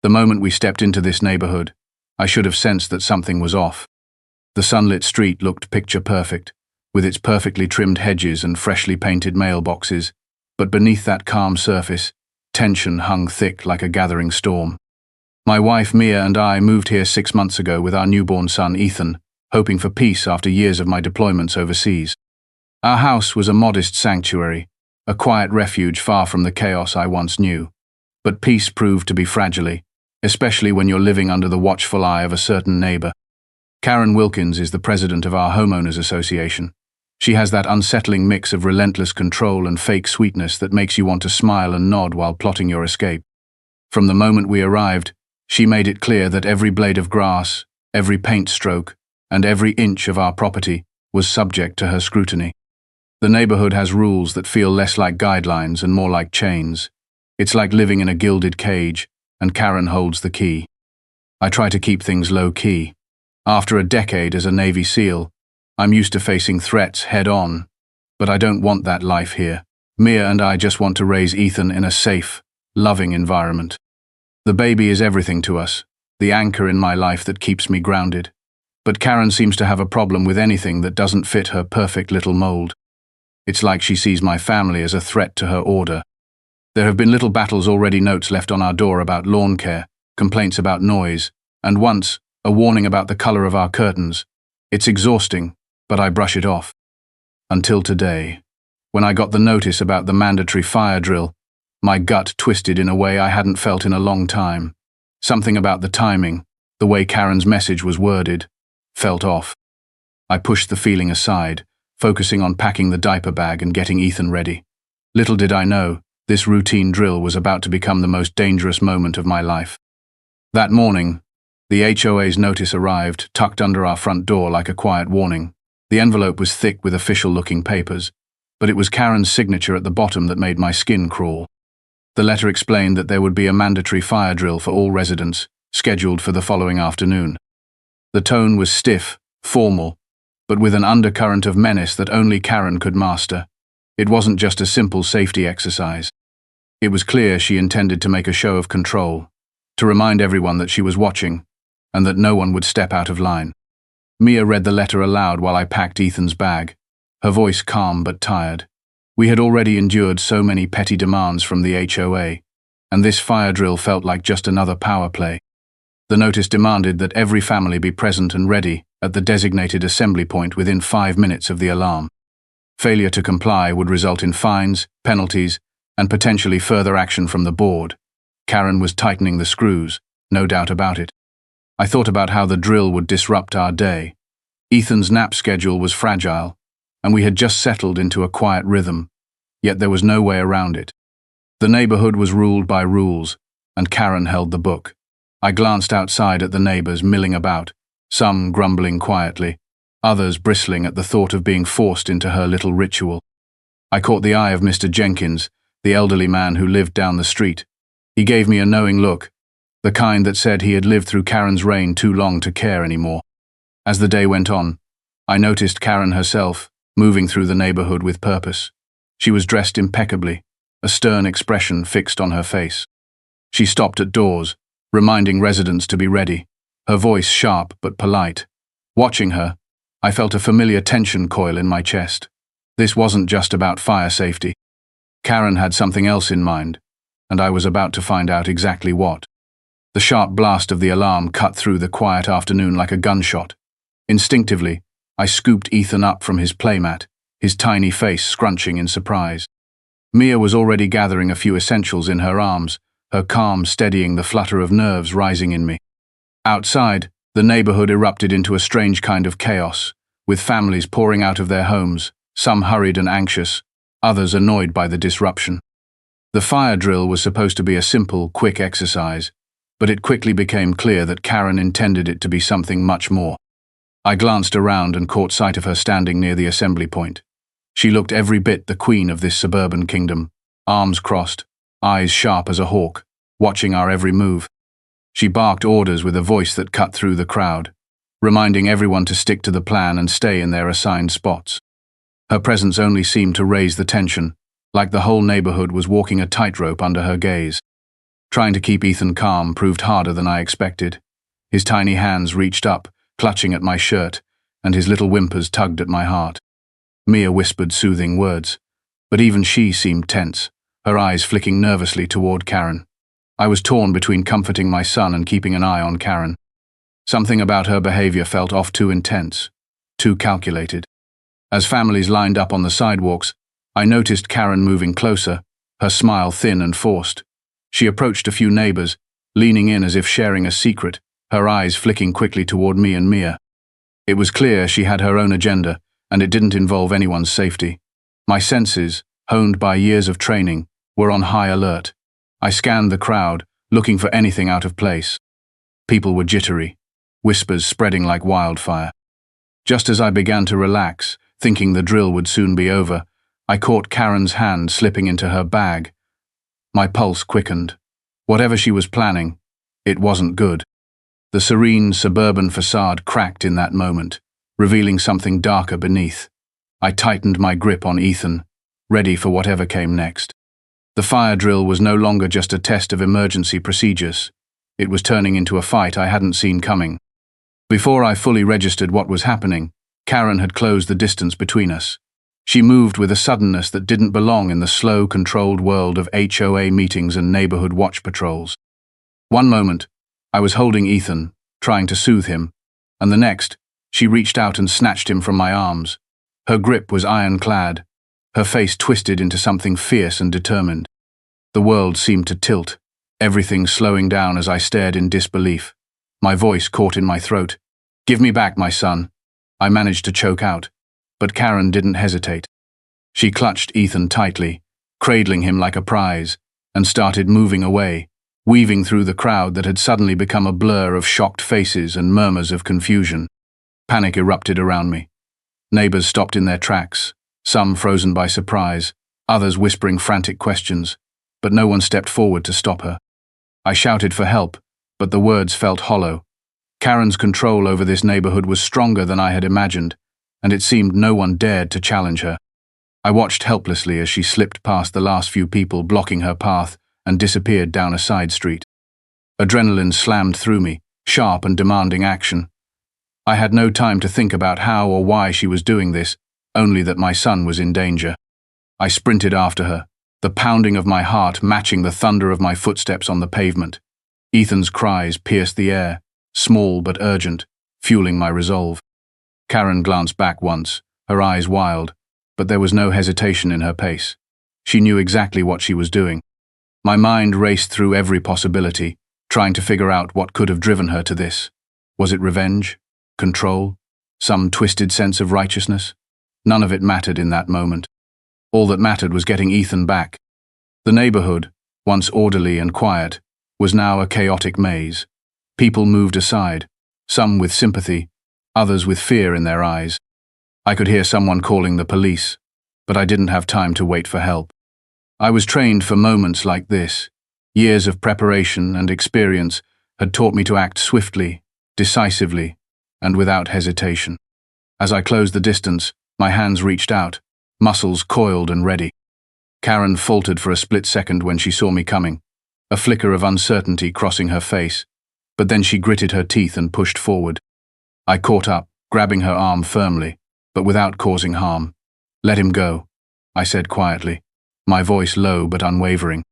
The moment we stepped into this neighborhood, I should have sensed that something was off. The sunlit street looked picture perfect, with its perfectly trimmed hedges and freshly painted mailboxes, but beneath that calm surface, tension hung thick like a gathering storm. My wife Mia and I moved here 6 months ago with our newborn son Ethan, hoping for peace after years of my deployments overseas. Our house was a modest sanctuary, a quiet refuge far from the chaos I once knew. But peace proved to be fragile, especially when you're living under the watchful eye of a certain neighbor. Karen Wilkins is the president of our homeowners association. She has that unsettling mix of relentless control and fake sweetness that makes you want to smile and nod while plotting your escape. From the moment we arrived, she made it clear that every blade of grass, every paint stroke, and every inch of our property was subject to her scrutiny. The neighborhood has rules that feel less like guidelines and more like chains. It's like living in a gilded cage, and Karen holds the key. I try to keep things low-key. After a decade as a Navy SEAL, I'm used to facing threats head-on, but I don't want that life here. Mia and I just want to raise Ethan in a safe, loving environment. The baby is everything to us, the anchor in my life that keeps me grounded. But Karen seems to have a problem with anything that doesn't fit her perfect little mold. It's like she sees my family as a threat to her order. There have been little battles already, notes left on our door about lawn care, complaints about noise, and once, a warning about the color of our curtains. It's exhausting, but I brush it off. Until today, when I got the notice about the mandatory fire drill, my gut twisted in a way I hadn't felt in a long time. Something about the timing, the way Karen's message was worded, felt off. I pushed the feeling aside, focusing on packing the diaper bag and getting Ethan ready. Little did I know, this routine drill was about to become the most dangerous moment of my life. That morning, the HOA's notice arrived, tucked under our front door like a quiet warning. The envelope was thick with official-looking papers, but it was Karen's signature at the bottom that made my skin crawl. The letter explained that there would be a mandatory fire drill for all residents, scheduled for the following afternoon. The tone was stiff, formal, but with an undercurrent of menace that only Karen could master. It wasn't just a simple safety exercise. It was clear she intended to make a show of control, to remind everyone that she was watching, and that no one would step out of line. Mia read the letter aloud while I packed Ethan's bag, her voice calm but tired. We had already endured so many petty demands from the HOA, and this fire drill felt like just another power play. The notice demanded that every family be present and ready at the designated assembly point within 5 minutes of the alarm. Failure to comply would result in fines, penalties, and potentially further action from the board. Karen was tightening the screws, no doubt about it. I thought about how the drill would disrupt our day. Ethan's nap schedule was fragile, and we had just settled into a quiet rhythm, yet there was no way around it. The neighborhood was ruled by rules, and Karen held the book. I glanced outside at the neighbors milling about, some grumbling quietly, others bristling at the thought of being forced into her little ritual. I caught the eye of Mr. Jenkins, the elderly man who lived down the street. He gave me a knowing look, the kind that said he had lived through Karen's reign too long to care anymore. As the day went on, I noticed Karen herself, moving through the neighborhood with purpose. She was dressed impeccably, a stern expression fixed on her face. She stopped at doors, reminding residents to be ready, her voice sharp but polite. Watching her, I felt a familiar tension coil in my chest. This wasn't just about fire safety. Karen had something else in mind, and I was about to find out exactly what. The sharp blast of the alarm cut through the quiet afternoon like a gunshot. Instinctively, I scooped Ethan up from his playmat, his tiny face scrunching in surprise. Mia was already gathering a few essentials in her arms, her calm steadying the flutter of nerves rising in me. Outside, the neighborhood erupted into a strange kind of chaos, with families pouring out of their homes, some hurried and anxious, others annoyed by the disruption. The fire drill was supposed to be a simple, quick exercise, but it quickly became clear that Karen intended it to be something much more. I glanced around and caught sight of her standing near the assembly point. She looked every bit the queen of this suburban kingdom, arms crossed, eyes sharp as a hawk, watching our every move. She barked orders with a voice that cut through the crowd, reminding everyone to stick to the plan and stay in their assigned spots. Her presence only seemed to raise the tension, like the whole neighborhood was walking a tightrope under her gaze. Trying to keep Ethan calm proved harder than I expected. His tiny hands reached up, clutching at my shirt, and his little whimpers tugged at my heart. Mia whispered soothing words, but even she seemed tense, her eyes flicking nervously toward Karen. I was torn between comforting my son and keeping an eye on Karen. Something about her behavior felt off, too intense, too calculated. As families lined up on the sidewalks, I noticed Karen moving closer, her smile thin and forced. She approached a few neighbors, leaning in as if sharing a secret, her eyes flicking quickly toward me and Mia. It was clear she had her own agenda, and it didn't involve anyone's safety. My senses, honed by years of training, were on high alert. I scanned the crowd, looking for anything out of place. People were jittery, whispers spreading like wildfire. Just as I began to relax, thinking the drill would soon be over, I caught Karen's hand slipping into her bag. My pulse quickened. Whatever she was planning, it wasn't good. The serene suburban facade cracked in that moment, revealing something darker beneath. I tightened my grip on Ethan, ready for whatever came next. The fire drill was no longer just a test of emergency procedures. It was turning into a fight I hadn't seen coming. Before I fully registered what was happening, Karen had closed the distance between us. She moved with a suddenness that didn't belong in the slow, controlled world of HOA meetings and neighborhood watch patrols. One moment, I was holding Ethan, trying to soothe him, and the next, she reached out and snatched him from my arms. Her grip was ironclad, her face twisted into something fierce and determined. The world seemed to tilt, everything slowing down as I stared in disbelief. My voice caught in my throat. "Give me back my son." I managed to choke out, but Karen didn't hesitate. She clutched Ethan tightly, cradling him like a prize, and started moving away, weaving through the crowd that had suddenly become a blur of shocked faces and murmurs of confusion. Panic erupted around me. Neighbors stopped in their tracks, some frozen by surprise, others whispering frantic questions, but no one stepped forward to stop her. I shouted for help, but the words felt hollow. Karen's control over this neighborhood was stronger than I had imagined, and it seemed no one dared to challenge her. I watched helplessly as she slipped past the last few people blocking her path and disappeared down a side street. Adrenaline slammed through me, sharp and demanding action. I had no time to think about how or why she was doing this, only that my son was in danger. I sprinted after her, the pounding of my heart matching the thunder of my footsteps on the pavement. Ethan's cries pierced the air, small but urgent, fueling my resolve. Karen glanced back once, her eyes wild, but there was no hesitation in her pace. She knew exactly what she was doing. My mind raced through every possibility, trying to figure out what could have driven her to this. Was it revenge? Control? Some twisted sense of righteousness? None of it mattered in that moment. All that mattered was getting Ethan back. The neighborhood, once orderly and quiet, was now a chaotic maze. People moved aside, some with sympathy, others with fear in their eyes. I could hear someone calling the police, but I didn't have time to wait for help. I was trained for moments like this. Years of preparation and experience had taught me to act swiftly, decisively, and without hesitation. As I closed the distance, my hands reached out, muscles coiled and ready. Karen faltered for a split second when she saw me coming, a flicker of uncertainty crossing her face, but then she gritted her teeth and pushed forward. I caught up, grabbing her arm firmly, but without causing harm. "Let him go," I said quietly, my voice low but unwavering.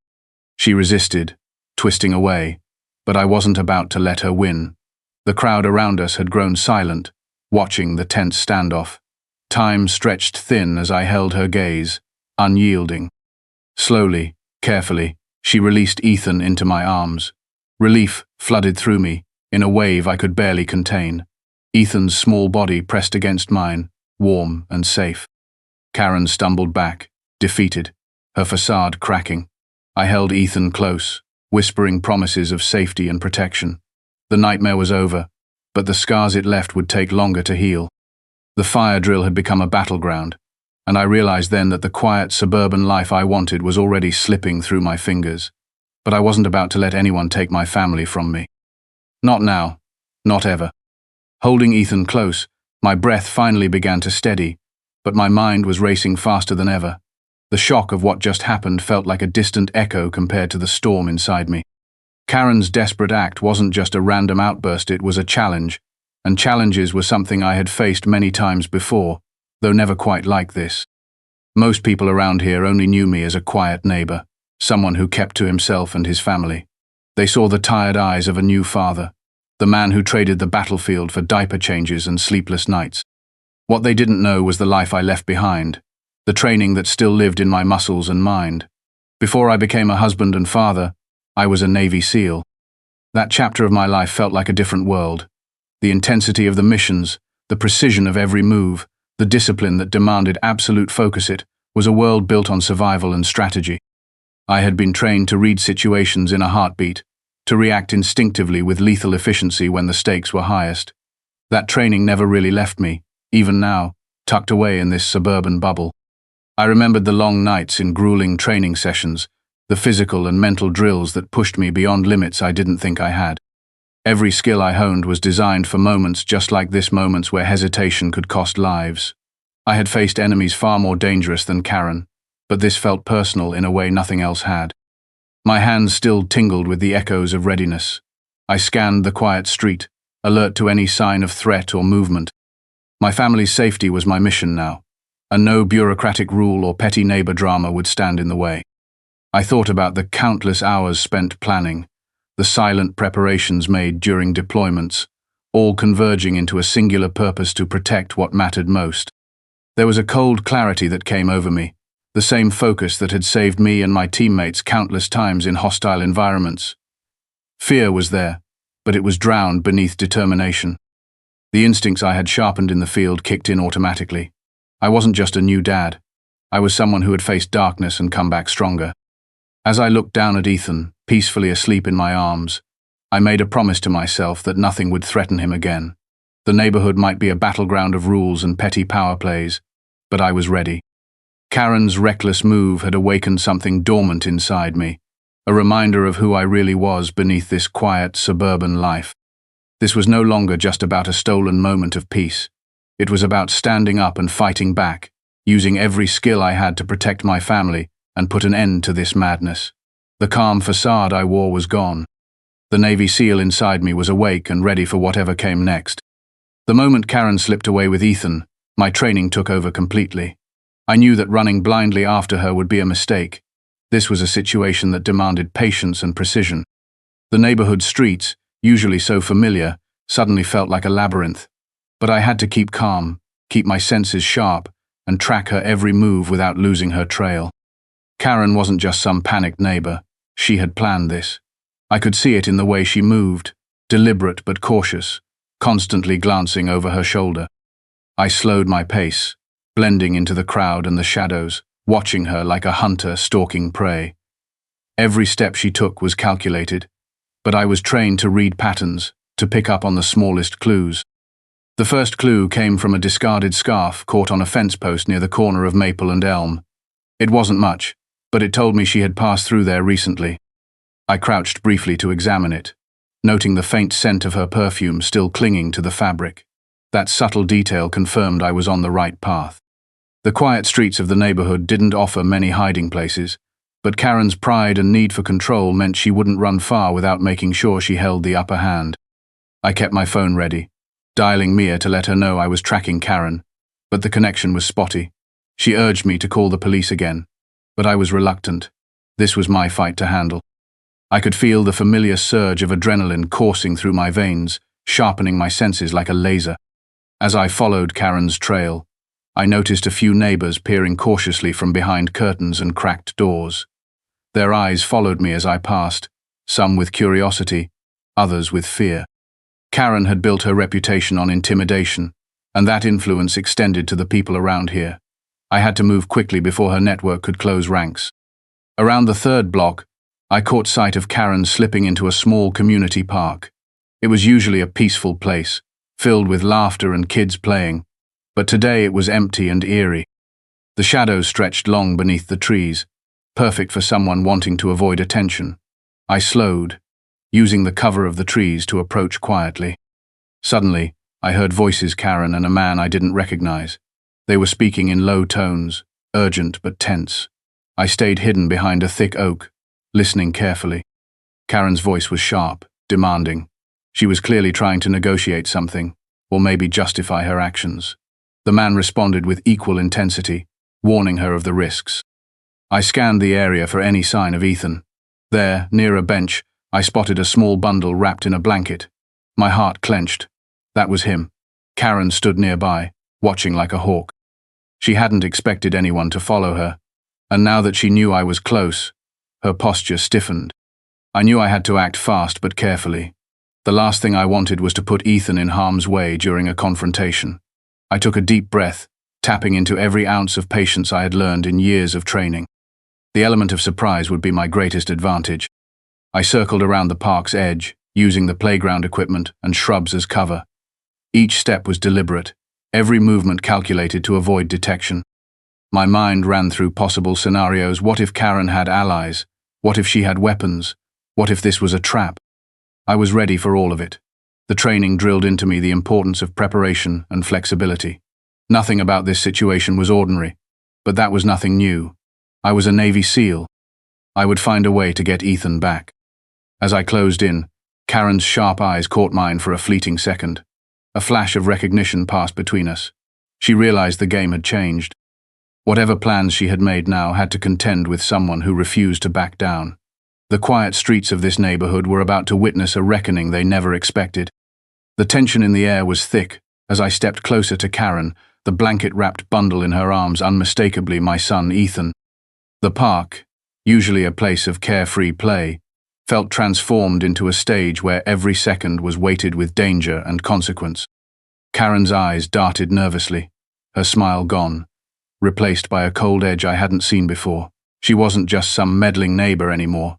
She resisted, twisting away, but I wasn't about to let her win. The crowd around us had grown silent, watching the tense standoff. Time stretched thin as I held her gaze, unyielding. Slowly, carefully, she released Ethan into my arms. Relief flooded through me, in a wave I could barely contain. Ethan's small body pressed against mine, warm and safe. Karen stumbled back, defeated, her facade cracking. I held Ethan close, whispering promises of safety and protection. The nightmare was over, but the scars it left would take longer to heal. The fire drill had become a battleground, and I realized then that the quiet suburban life I wanted was already slipping through my fingers. But I wasn't about to let anyone take my family from me. Not now, not ever. Holding Ethan close, my breath finally began to steady, but my mind was racing faster than ever. The shock of what just happened felt like a distant echo compared to the storm inside me. Karen's desperate act wasn't just a random outburst, it was a challenge, and challenges were something I had faced many times before, though never quite like this. Most people around here only knew me as a quiet neighbor, someone who kept to himself and his family. They saw the tired eyes of a new father, the man who traded the battlefield for diaper changes and sleepless nights. What they didn't know was the life I left behind, the training that still lived in my muscles and mind. Before I became a husband and father, I was a Navy SEAL. That chapter of my life felt like a different world. The intensity of the missions, the precision of every move, the discipline that demanded absolute focus, it was a world built on survival and strategy. I had been trained to read situations in a heartbeat, to react instinctively with lethal efficiency when the stakes were highest. That training never really left me, even now, tucked away in this suburban bubble. I remembered the long nights in grueling training sessions, the physical and mental drills that pushed me beyond limits I didn't think I had. Every skill I honed was designed for moments just like this, moments where hesitation could cost lives. I had faced enemies far more dangerous than Karen, but this felt personal in a way nothing else had. My hands still tingled with the echoes of readiness. I scanned the quiet street, alert to any sign of threat or movement. My family's safety was my mission now, and no bureaucratic rule or petty neighbor drama would stand in the way. I thought about the countless hours spent planning, the silent preparations made during deployments, all converging into a singular purpose to protect what mattered most. There was a cold clarity that came over me, the same focus that had saved me and my teammates countless times in hostile environments. Fear was there, but it was drowned beneath determination. The instincts I had sharpened in the field kicked in automatically. I wasn't just a new dad. I was someone who had faced darkness and come back stronger. As I looked down at Ethan, peacefully asleep in my arms, I made a promise to myself that nothing would threaten him again. The neighborhood might be a battleground of rules and petty power plays, but I was ready. Karen's reckless move had awakened something dormant inside me, a reminder of who I really was beneath this quiet, suburban life. This was no longer just about a stolen moment of peace. It was about standing up and fighting back, using every skill I had to protect my family and put an end to this madness. The calm facade I wore was gone. The Navy SEAL inside me was awake and ready for whatever came next. The moment Karen slipped away with Ethan, my training took over completely. I knew that running blindly after her would be a mistake. This was a situation that demanded patience and precision. The neighborhood streets, usually so familiar, suddenly felt like a labyrinth. But I had to keep calm, keep my senses sharp, and track her every move without losing her trail. Karen wasn't just some panicked neighbor. She had planned this. I could see it in the way she moved, deliberate but cautious, constantly glancing over her shoulder. I slowed my pace, blending into the crowd and the shadows, watching her like a hunter stalking prey. Every step she took was calculated, but I was trained to read patterns, to pick up on the smallest clues. The first clue came from a discarded scarf caught on a fence post near the corner of Maple and Elm. It wasn't much, but it told me she had passed through there recently. I crouched briefly to examine it, noting the faint scent of her perfume still clinging to the fabric. That subtle detail confirmed I was on the right path. The quiet streets of the neighborhood didn't offer many hiding places, but Karen's pride and need for control meant she wouldn't run far without making sure she held the upper hand. I kept my phone ready, dialing Mia to let her know I was tracking Karen, but the connection was spotty. She urged me to call the police again, but I was reluctant. This was my fight to handle. I could feel the familiar surge of adrenaline coursing through my veins, sharpening my senses like a laser. As I followed Karen's trail, I noticed a few neighbors peering cautiously from behind curtains and cracked doors. Their eyes followed me as I passed, some with curiosity, others with fear. Karen had built her reputation on intimidation, and that influence extended to the people around here. I had to move quickly before her network could close ranks. Around the third block, I caught sight of Karen slipping into a small community park. It was usually a peaceful place, filled with laughter and kids playing, but today it was empty and eerie. The shadows stretched long beneath the trees, perfect for someone wanting to avoid attention. I slowed, using the cover of the trees to approach quietly. Suddenly, I heard voices, Karen and a man I didn't recognize. They were speaking in low tones, urgent but tense. I stayed hidden behind a thick oak, listening carefully. Karen's voice was sharp, demanding. She was clearly trying to negotiate something, or maybe justify her actions. The man responded with equal intensity, warning her of the risks. I scanned the area for any sign of Ethan. There, near a bench, I spotted a small bundle wrapped in a blanket. My heart clenched. That was him. Karen stood nearby, watching like a hawk. She hadn't expected anyone to follow her, and now that she knew I was close, her posture stiffened. I knew I had to act fast but carefully. The last thing I wanted was to put Ethan in harm's way during a confrontation. I took a deep breath, tapping into every ounce of patience I had learned in years of training. The element of surprise would be my greatest advantage. I circled around the park's edge, using the playground equipment and shrubs as cover. Each step was deliberate, every movement calculated to avoid detection. My mind ran through possible scenarios. What if Karen had allies? What if she had weapons? What if this was a trap? I was ready for all of it. The training drilled into me the importance of preparation and flexibility. Nothing about this situation was ordinary, but that was nothing new. I was a Navy SEAL. I would find a way to get Ethan back. As I closed in, Karen's sharp eyes caught mine for a fleeting second. A flash of recognition passed between us. She realized the game had changed. Whatever plans she had made now had to contend with someone who refused to back down. The quiet streets of this neighborhood were about to witness a reckoning they never expected. The tension in the air was thick as I stepped closer to Karen, the blanket-wrapped bundle in her arms unmistakably my son Ethan. The park, usually a place of carefree play, felt transformed into a stage where every second was weighted with danger and consequence. Karen's eyes darted nervously, her smile gone, replaced by a cold edge I hadn't seen before. She wasn't just some meddling neighbor anymore.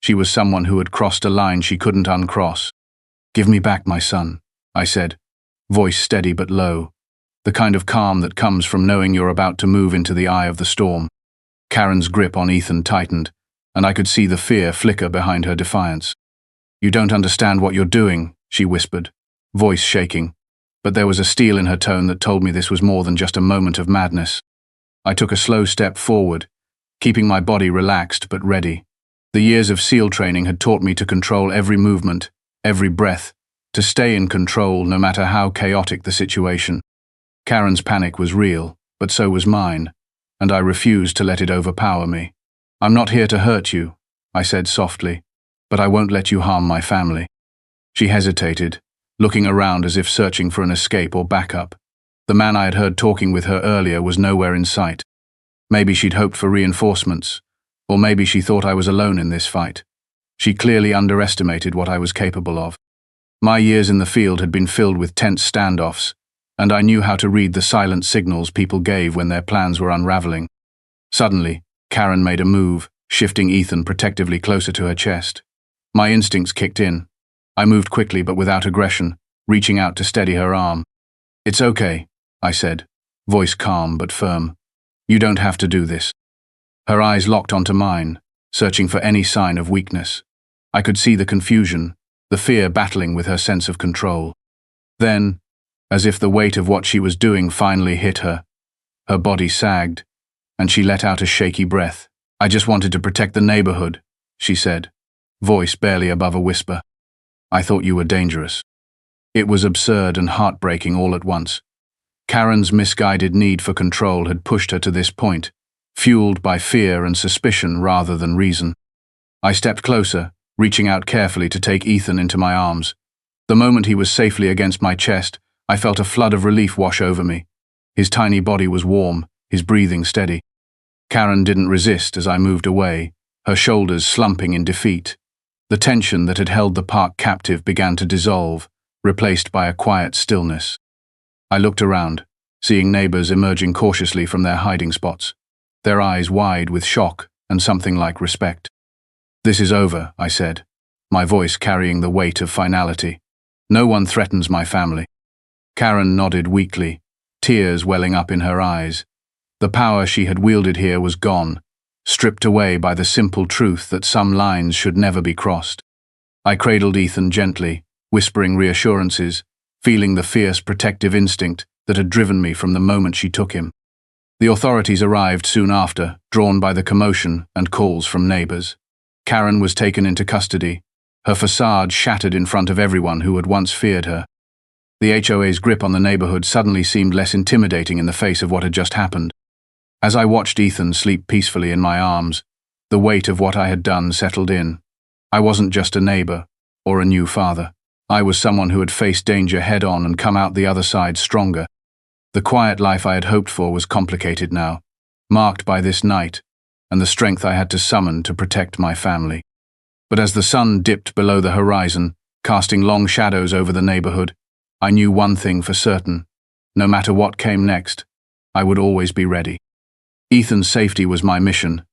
She was someone who had crossed a line she couldn't uncross. "Give me back my son," I said, voice steady but low, the kind of calm that comes from knowing you're about to move into the eye of the storm. Karen's grip on Ethan tightened, and I could see the fear flicker behind her defiance. "You don't understand what you're doing," she whispered, voice shaking, but there was a steel in her tone that told me this was more than just a moment of madness. I took a slow step forward, keeping my body relaxed but ready. The years of SEAL training had taught me to control every movement, every breath, to stay in control no matter how chaotic the situation. Karen's panic was real, but so was mine, and I refused to let it overpower me. "I'm not here to hurt you," I said softly, "but I won't let you harm my family." She hesitated, looking around as if searching for an escape or backup. The man I had heard talking with her earlier was nowhere in sight. Maybe she'd hoped for reinforcements, or maybe she thought I was alone in this fight. She clearly underestimated what I was capable of. My years in the field had been filled with tense standoffs, and I knew how to read the silent signals people gave when their plans were unraveling. Suddenly, Karen made a move, shifting Ethan protectively closer to her chest. My instincts kicked in. I moved quickly but without aggression, reaching out to steady her arm. "It's okay," I said, voice calm but firm. "You don't have to do this." Her eyes locked onto mine, searching for any sign of weakness. I could see the confusion, the fear battling with her sense of control. Then, as if the weight of what she was doing finally hit her, her body sagged, and she let out a shaky breath. "I just wanted to protect the neighborhood," she said, voice barely above a whisper. "I thought you were dangerous." It was absurd and heartbreaking all at once. Karen's misguided need for control had pushed her to this point, fueled by fear and suspicion rather than reason. I stepped closer, reaching out carefully to take Ethan into my arms. The moment he was safely against my chest, I felt a flood of relief wash over me. His tiny body was warm, his breathing steady. Karen didn't resist as I moved away, her shoulders slumping in defeat. The tension that had held the park captive began to dissolve, replaced by a quiet stillness. I looked around, seeing neighbors emerging cautiously from their hiding spots, their eyes wide with shock and something like respect. "This is over," I said, my voice carrying the weight of finality. "No one threatens my family." Karen nodded weakly, tears welling up in her eyes. The power she had wielded here was gone, stripped away by the simple truth that some lines should never be crossed. I cradled Ethan gently, whispering reassurances, feeling the fierce protective instinct that had driven me from the moment she took him. The authorities arrived soon after, drawn by the commotion and calls from neighbors. Karen was taken into custody, her facade shattered in front of everyone who had once feared her. The HOA's grip on the neighborhood suddenly seemed less intimidating in the face of what had just happened. As I watched Ethan sleep peacefully in my arms, the weight of what I had done settled in. I wasn't just a neighbor or a new father. I was someone who had faced danger head-on and come out the other side stronger. The quiet life I had hoped for was complicated now, marked by this night and the strength I had to summon to protect my family. But as the sun dipped below the horizon, casting long shadows over the neighborhood, I knew one thing for certain. No matter what came next, I would always be ready. Ethan's safety was my mission,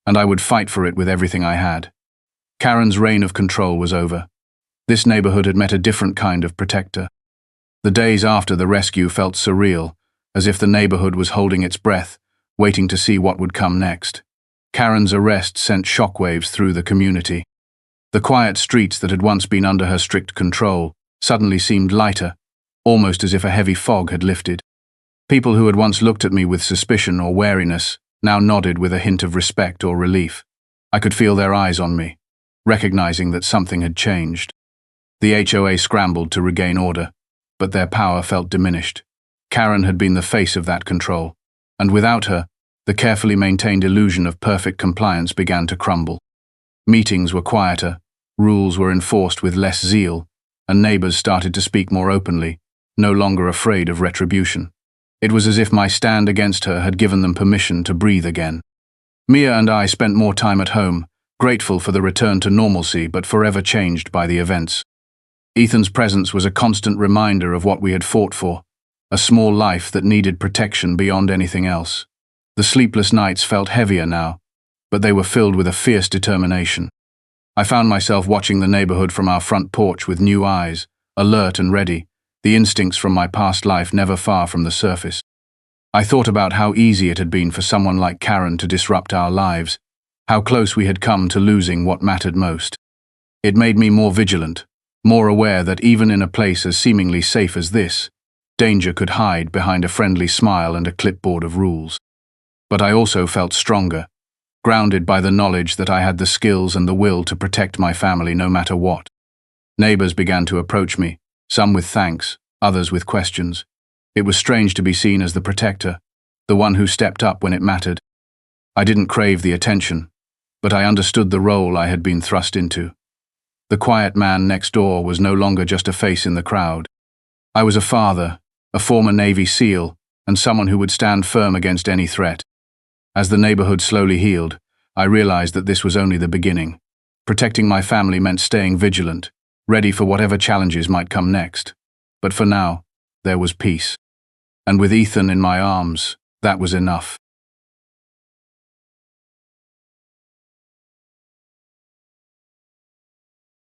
and I would fight for it with everything I had. Karen's reign of control was over. This neighborhood had met a different kind of protector. The days after the rescue felt surreal, as if the neighborhood was holding its breath, waiting to see what would come next. Karen's arrest sent shockwaves through the community. The quiet streets that had once been under her strict control suddenly seemed lighter, almost as if a heavy fog had lifted. People who had once looked at me with suspicion or wariness now nodded with a hint of respect or relief. I could feel their eyes on me, recognizing that something had changed. The HOA scrambled to regain order, but their power felt diminished. Karen had been the face of that control, and without her, the carefully maintained illusion of perfect compliance began to crumble. Meetings were quieter, rules were enforced with less zeal, and neighbors started to speak more openly, no longer afraid of retribution. It was as if my stand against her had given them permission to breathe again. Mia and I spent more time at home, grateful for the return to normalcy but forever changed by the events. Ethan's presence was a constant reminder of what we had fought for, a small life that needed protection beyond anything else. The sleepless nights felt heavier now, but they were filled with a fierce determination. I found myself watching the neighborhood from our front porch with new eyes, alert and ready, the instincts from my past life never far from the surface. I thought about how easy it had been for someone like Karen to disrupt our lives, how close we had come to losing what mattered most. It made me more vigilant, more aware that even in a place as seemingly safe as this, danger could hide behind a friendly smile and a clipboard of rules. But I also felt stronger, grounded by the knowledge that I had the skills and the will to protect my family no matter what. Neighbors began to approach me, some with thanks, others with questions. It was strange to be seen as the protector, the one who stepped up when it mattered. I didn't crave the attention, but I understood the role I had been thrust into. The quiet man next door was no longer just a face in the crowd. I was a father, a former Navy SEAL, and someone who would stand firm against any threat. As the neighborhood slowly healed, I realized that this was only the beginning. Protecting my family meant staying vigilant, ready for whatever challenges might come next. But for now, there was peace. And with Ethan in my arms, that was enough.